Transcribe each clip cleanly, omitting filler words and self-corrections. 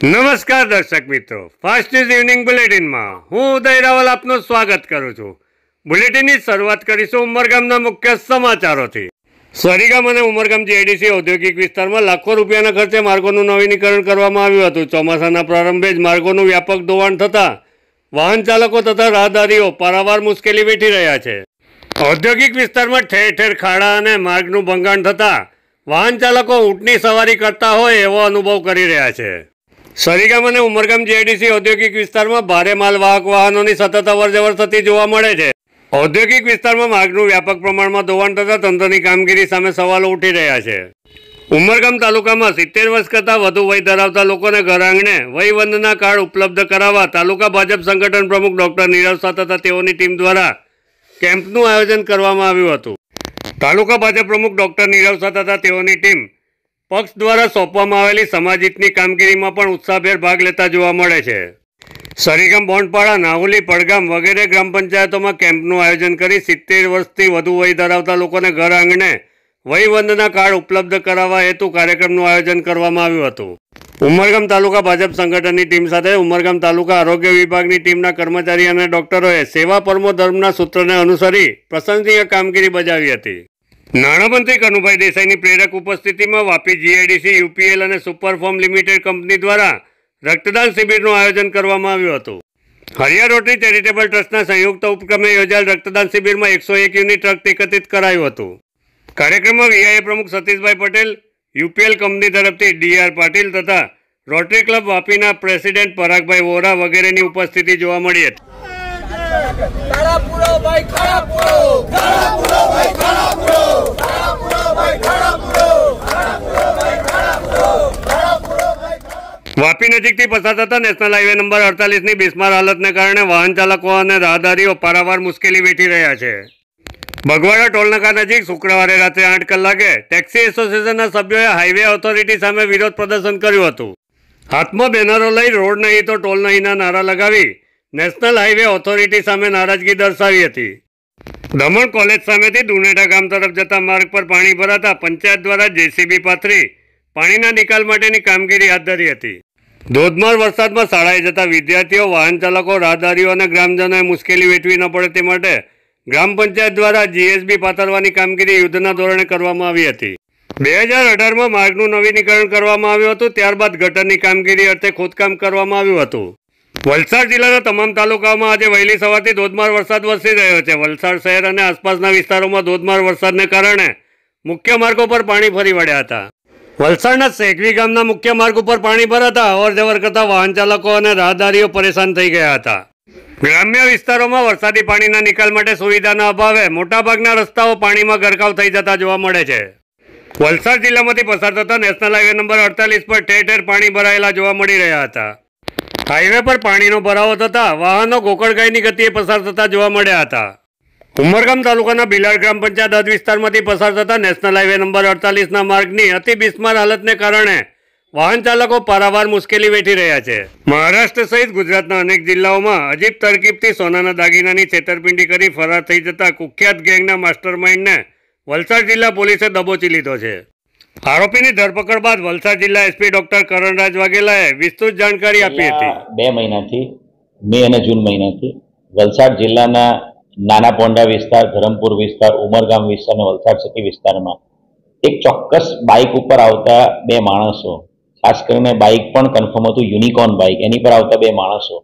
નમસ્કાર દર્શક મિત્રો, ફાસ્ટ ન્યૂઝ ઇવનિંગ બુલેટિનમાં હું ઉદય રાવલ આપનું સ્વાગત કરું છું। બુલેટિનની શરૂઆત કરીશું ઉમરગામના મુખ્ય સમાચારોથી। સ્વરીગામ અને ઉમરગામ જીઆઈડીસી ઔદ્યોગિક વિસ્તારમાં લાખો રૂપિયાના ખર્ચે માર્ગોનું નવીનીકરણ કરવામાં આવ્યું હતું। ચોમાસાના પ્રારંભે જ માર્ગોનું વ્યાપક ધોવાણ થતાં વાહન ચાલકો તથા રાહદારીઓ પારાવાર મુશ્કેલી વેઠી રહ્યા છે। ઔદ્યોગિક વિસ્તારમાં ઠેર ઠેર ખાડા અને માર્ગનું ભંગાણ થતાં વાહન ચાલકો ઊંટની સવારી કરતા હોય એવો અનુભવ કરી રહ્યા છે। સ્વરીગામ અને ઉમરગામ જીઆઈડીસી ઔદ્યોગિક વિસ્તારમાં ભારે માલવાહક વાહનોની સતત અવરજવર થતી જોવા મળે છે। ઔદ્યોગિક વિસ્તારમાં માર્ગનું વ્યાપક પ્રમાણમાં ધોવાણ થતાં તંત્રની કામગીરી સામે સવાલો ઉઠી રહ્યા છે। ઉમરગામ તાલુકામાં 70 વર્ષ કરતાં વધુ વય ધરાવતા લોકોને ઘર આંગણે વયવંદના કાર્ડ ઉપલબ્ધ કરાવવા તાલુકા ભાજપ સંગઠન પ્રમુખ ડોક્ટર નીરવ શાહ તથા તેઓની ટીમ દ્વારા કેમ્પનું આયોજન કરવામાં આવ્યું હતું। તાલુકા ભાજપ પ્રમુખ ડોક્ટર નીરવ શાહ તથા તેઓની ટીમ પક્ષ દ્વારા સોંપવામાં આવેલી સમાજહિતની કામગીરીમાં પણ ઉત્સાહભેર ભાગ લેતા જોવા મળે છે। સ્વરીગામ, બોન્ડપાડા, નાહુલી, પડગામ વગેરે ગ્રામ પંચાયતોમાં કેમ્પનું આયોજન કરી 70 વર્ષથી વધુ વય ધરાવતા લોકોને ઘર આંગણે વયવંદના કાર્ડ ઉપલબ્ધ કરાવવા હેતુ કાર્યક્રમનું આયોજન કરવામાં આવ્યું હતું। ઉમરગામ તાલુકા ભાજપ સંગઠનની ટીમ સાથે ઉમરગામ તાલુકા આરોગ્ય વિભાગની ટીમના કર્મચારી અને ડોક્ટરોએ સેવા પરમો ધર્મના સૂત્રને અનુસરી પ્રશંસનીય કામગીરી બજાવી હતી। નાણામંત્રી કનુભાઈ દેસાઈની પ્રેરક ઉપસ્થિતિમાં વાપી જીઆઈડીસી, યુપીએલ અને સુપરફોર્મ લિમિટેડ કંપની દ્વારા રક્તદાન શિબિરનું આયોજન કરવામાં આવ્યું હતું। હરિયા રોટરી ચેરિટેબલ ટ્રસ્ટના સંયુક્ત ઉપક્રમે યોજાયેલ રક્તદાન શિબિરમાં 101 યુનિટ રક્ત એકત્રિત કરાયું હતું। કાર્યક્રમમાં વીઆઈએ પ્રમુખ સતીશભાઈ પટેલ, યુપીએલ કંપની તરફથી ડીઆર પાટીલ તથા રોટરી ક્લબ વાપીના પ્રેસિડેન્ટ પરાગભાઈ વોરા વગેરેની ઉપસ્થિતિ જોવા મળી હતી। વાપી નજીકથી પસાર થતા નેશનલ હાઈવે નંબર 48ની બિસ્માર હાલતને કારણે વાહન ચાલકો અને રાહદારીઓ પારાવાર મુશ્કેલી વેઠી રહ્યા છે। બગવાડા ટોલનાકા નજીક શુક્રવારે રાત્રે 8 કલાકે ટેક્સી એસોસિએશનના સભ્યોએ હાઈવે ઓથોરિટી સામે વિરોધ પ્રદર્શન કર્યું હતું। હાથમાં બેનરો લઈ રોડ નહીં તો ટોલ નહીંના નારા લગાવી નેશનલ હાઈવે ઓથોરિટી સામે નારાજગી દર્શાવી હતી। દમણ કોલેજ સામેથી દુનેટા ગામ તરફ જતા માર્ગ પર પાણી ભરાતા પંચાયત દ્વારા જેસીબી પાથરી પાણીના નિકાલ માટેની કામગીરી હાથ ધરી હતી। ધોધમાર વરસાદમાં શાળાએ જતા વિદ્યાર્થીઓ, વાહન ચાલકો, રાહદારીઓ અને ગ્રામજનોએ મુશ્કેલી વેઠવી ન પડે તે માટે ગ્રામ પંચાયત દ્વારા જીએસબી પાથરવાની કામગીરી યુદ્ધના ધોરણે કરવામાં આવી હતી। 2018માં માર્ગનું નવીનીકરણ કરવામાં આવ્યું હતું, ત્યારબાદ ગટરની કામગીરી અર્થે ખોદકામ કરવામાં આવ્યું હતું। વલસાડ જિલ્લાના તમામ તાલુકાઓમાં આજે વહેલી સવારથી ધોધમાર વરસાદ વરસી રહ્યો છે। વલસાડ શહેર અને આસપાસના વિસ્તારોમાં ધોધમાર વરસાદને કારણે મુખ્ય માર્ગો પર પાણી ફરી વળ્યા હતા। વલસાડના સેગવી ગામના મુખ્ય માર્ગ ઉપર પાણી ભરાતા અવરજવર કરતા વાહન ચાલકો અને રાહદારીઓ પરેશાન થઈ ગયા હતા। ગ્રામ્ય વિસ્તારોમાં વરસાદી પાણીના નિકાલ માટે સુવિધાના અભાવે મોટાભાગના રસ્તાઓ પાણીમાં ગરકાવ થઈ જતા જોવા મળે છે। વલસાડ જિલ્લામાંથી પસાર થતા નેશનલ હાઈવે નંબર 48 પર ઠેર ઠેર પાણી ભરાયેલા જોવા મળી રહ્યા હતા। હાઈવે પર પાણીનો ભરાવો થતા વાહનો ગોકળગાયની ગતિએ પસાર થતા જોવા મળ્યા હતા। ઉમરગામ તાલુકાના બિલાડ ગ્રામ પંચાયત હદ વિસ્તારમાંથી પસાર થતા નેશનલ હાઈવે નંબર 48ના માર્ગની અતિ બિસ્માર હાલતને કારણે વાહન ચાલકો પારાવાર મુશ્કેલી વેઠી રહ્યા છે। મહારાષ્ટ્ર સહિત ગુજરાતના અનેક જિલ્લાઓમાં અજીબ તરકીબથી સોનાના દાગીનાની છેતરપિંડી કરી ફરાર થઈ જતા કુખ્યાત ગેંગના માસ્ટરમાઇન્ડને વલસાડ જિલ્લા પોલીસે દબોચી લીધો છે। આરોપીની ધરપકડ બાદ વલસાડ જિલ્લા એસપી ડોક્ટર કરણરાજ વાઘેલાએ વિસ્તૃત જાણકારી આપી હતી। 2 મહિનાથી મે અને જૂન મહિનાથી વલસાડ જિલ્લાના નાના પોંડા વિસ્તાર, ધરમપુર વિસ્તાર, ઉમરગામ વિસ્તાર અને વલસાડ સિટી વિસ્તારમાં એક ચોક્કસ બાઇક ઉપર આવતા 2 માણસો, ખાસ કરીને બાઇક પણ કન્ફર્મ હતું યુનિકોર્ન બાઇક, એની પર આવતા 2 માણસો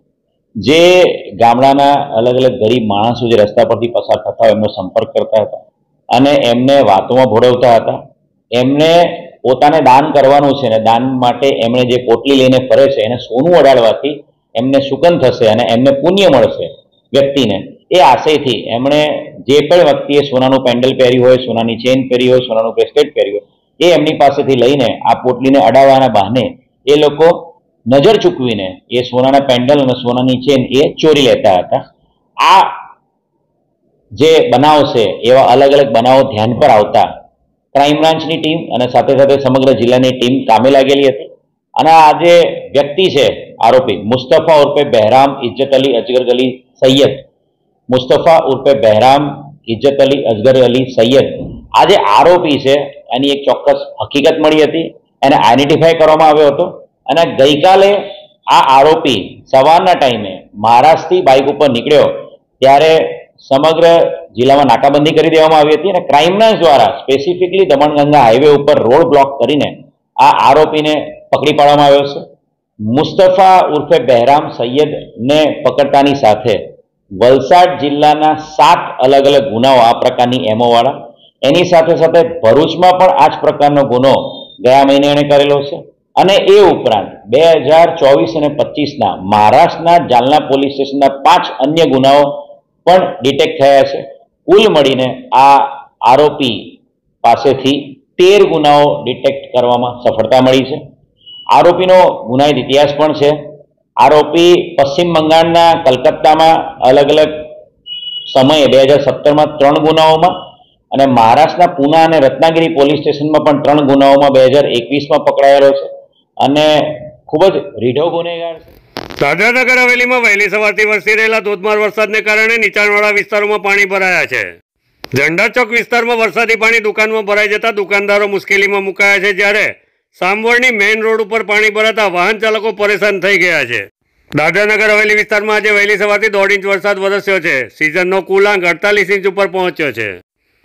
જે ગામડાના અલગ અલગ ગરીબ માણસો જે રસ્તા પરથી પસાર થતા હોય એમનો સંપર્ક કરતા હતા અને એમને વાતોમાં ભોળવતા હતા। એમને પોતાને દાન કરવાનું છે અને દાન માટે એમણે જે પોટલી લઈને ફરે છે એને સોનું અડાડવાથી એમને સુકન થશે અને એમને પુણ્ય મળશે વ્યક્તિને, એ આશયથી એમણે જે પણ વ્યક્તિએ સોનાનું પેન્ડલ પહેર્યું હોય, સોનાની ચેન પહેરી હોય, સોનાનું બ્રેસલેટ પહેર્યું હોય, એ એમની પાસેથી લઈને આ પોટલીને અડાવવાના બહાને એ લોકો નજર ચૂકવીને એ સોનાના પેન્ડલ અને સોનાની ચેન એ ચોરી લેતા હતા। આ જે બનાવ છે એવા અલગ અલગ બનાવો ધ્યાન પર આવતા ક્રાઇમ બ્રાન્ચની ટીમ અને સાથે સાથે સમગ્ર જિલ્લાની ટીમ કામે લાગેલી હતી અને આ જે વ્યક્તિ છે આરોપી મુસ્તફા ઉર્ફે બહેરામ ઇજ્જત અલી અજગર અલી સૈયદ, મુસ્તફા ઉર્ફે બહેરામ ઇજ્જત અલી અજગર અલી સૈયદ આ જે આરોપી છે એની એક ચોક્કસ હકીકત મળી હતી, એને આઈડેન્ટિફાય કરવામાં આવ્યો હતો અને ગઈકાલે આ આરોપી સવારના ટાઈમે મહારાષ્ટ્રથી બાઇક ઉપર નીકળ્યો ત્યારે સમગ્ર જિલ્લામાં નાકાબંધી કરી દેવામાં આવી હતી અને ક્રાઇમ બ્રાન્ચ દ્વારા સ્પેસિફિકલી દમણગંગા હાઈવે ઉપર રોડ બ્લોક કરીને આ આરોપીને પકડી પાડવામાં આવ્યો છે. મુસ્તફા ઉર્ફે બહેરામ સૈયદને પકડતાની સાથે વલસાડ જિલ્લાના 7 અલગ અલગ ગુનાઓ આ પ્રકારની એમોવાળા, એની સાથે સાથે ભરૂચમાં પણ આ જ પ્રકારનો ગુનો ગયા મહિને એણે કરેલો છે. અને એ ઉપરાંત 2024 અને 25ના મહારાષ્ટ્રના જાલના પોલીસ સ્ટેશનના 5 અન્ય ગુનાઓ પણ ડિટેક્ટ થયા છે. કુલ મળીને આ આરોપી પાસેથી 13 ગુનાઓ ડિટેક્ટ કરવામાં સફળતા મળી છે. આરોપીનો ગુનાહિત ઇતિહાસ પણ છે. આરોપી પશ્ચિમ બંગાળના કલકત્તામાં અલગ અલગ સમયે 2017માં 3 ગુનાઓમાં અને મહારાષ્ટ્રના પૂના અને રત્નાગીરી પોલીસ સ્ટેશનમાં પણ 3 ગુનાઓમાં 2021માં પકડાયેલો છે અને ખૂબ જ રીઢો ગુનેગાર છે. દાદરાનગર હવેલીમાં વહેલી સવારથી વરસી રહેલા ધોધમાર વરસાદને કારણે નીચાણવાળા વિસ્તારોમાં પાણી ભરાયા છે. ઝંડા ચોક વિસ્તારમાં વરસાદી પાણી દુકાનમાં ભરાઈ જતા દુકાનદારો મુશ્કેલીમાં મુકાયા છે, જ્યારે સામવડની મેઇન રોડ ઉપર પાણી ભરાતા વાહન ચાલકો પરેશાન થઈ ગયા છે. દાદરાનગર હવેલી વિસ્તારમાં આજે વહેલી સવારથી 1.5 ઇંચ વરસાદ વરસ્યો છે. સિઝનનો કુલ આંક 48 ઇંચ ઉપર પહોંચ્યો છે.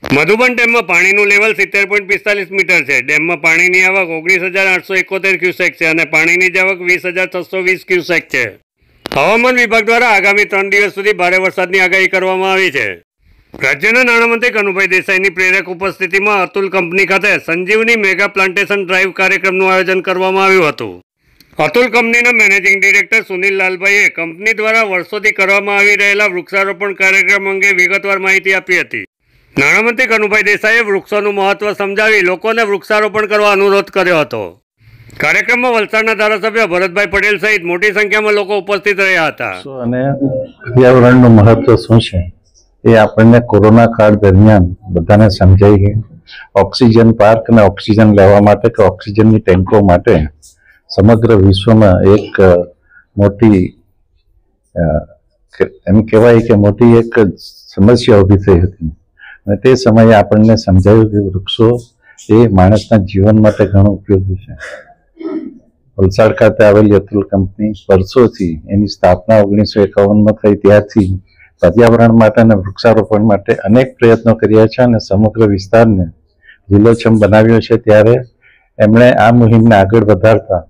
મધુબન ડેમમાં પાણીનું લેવલ 70.45 મીટર છે. ડેમમાં પાણીની આવક 19,871 ક્યુસેક છે અને પાણીની આવક 20,620 ક્યુસેક છે. હવામાન વિભાગ દ્વારા આગામી 3 દિવસ સુધી ભારે વરસાદની આગાહી કરવામાં આવી છે. રાજ્યના નાણામંત્રી કનુભાઈ દેસાઈની પ્રેરક ઉપસ્થિતિમાં અતુલ કંપની ખાતે સંજીવની મેગા પ્લાન્ટેશન ડ્રાઈવ કાર્યક્રમનું આયોજન કરવામાં આવ્યું હતું. અતુલ કંપનીના મેનેજિંગ ડિરેક્ટર સુનિલ લાલભાઈએ કંપની દ્વારા વર્ષોથી કરવામાં આવી રહેલા વૃક્ષારોપણ કાર્યક્રમ અંગે વિગતવાર માહિતી આપી હતી. નાણામંત્રી કનુભાઈ દેસાઈએ વૃક્ષોનું મહત્વ સમજાવી લોકોને વૃક્ષારોપણ કરવા અનુરોધ કર્યો હતો. કાર્યક્રમમાં વલસાડના ધારાસભ્ય ભરતભાઈ પટેલ સહિત મોટી સંખ્યામાં લોકો ઉપસ્થિત રહ્યા હતા. અને પર્યાવરણનું મહત્વ શું છે એ આપણને કોરોના કાળ દરમિયાન બધાને સમજાઈ ગયું. ઓક્સિજન પાર્ક અને ઓક્સિજન લેવા માટે કે ઓક્સિજનની ટેન્કો માટે સમગ્ર વિશ્વમાં એક મોટી એમ કહેવાય કે મોટી એક સમસ્યા ઊભી થઈ હતી અને તે સમયે આપણને સમજાયું કે વૃક્ષો એ માણસના જીવન માટે ઘણું ઉપયોગી છે. વલસાડ ખાતે આવેલી અતુલ કંપની વર્ષોથી એની સ્થાપના 1951માં થઈ ત્યારથી પર્યાવરણ માટે અને વૃક્ષારોપણ માટે અનેક પ્રયત્નો કર્યા છે અને સમગ્ર વિસ્તારને લીલોછમ બનાવ્યો છે. ત્યારે એમણે આ મુહિમને આગળ વધારતા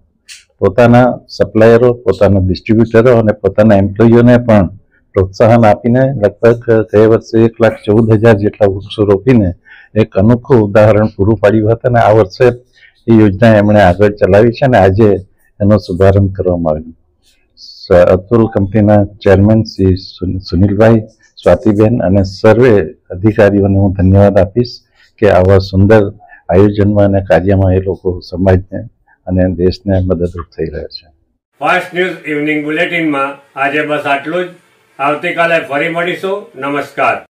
પોતાના સપ્લાયરો, પોતાના ડિસ્ટ્રીબ્યુટરો અને પોતાના એમ્પ્લોયીઓને પણ પ્રોત્સાહન આપીને લગભગ ગયા વર્ષે 1,14,000 જેટલા વૃક્ષો રોપીને એક અનોખું ઉદાહરણ પૂરું પાડ્યું હતું અને આ વર્ષે એ યોજના એમણે આગળ ચલાવી છે અને આજે એનો શુભારંભ કરવામાં આવ્યો. અતુલ કંપનીના ચેરમેન શ્રી સુનિલભાઈ, સ્વાતિબેન અને સર્વે અધિકારીઓને હું ધન્યવાદ આપીશ કે આવા સુંદર આયોજનમાં અને કાર્યમાં એ લોકો સમાજને અને દેશને મદદરૂપ થઈ રહ્યા છે. ફાસ્ટ ન્યૂઝ ઇવનિંગ બુલેટિનમાં આજે બસ આટલું જ. આવતીકાલે ફરી મળીશું. નમસ્કાર.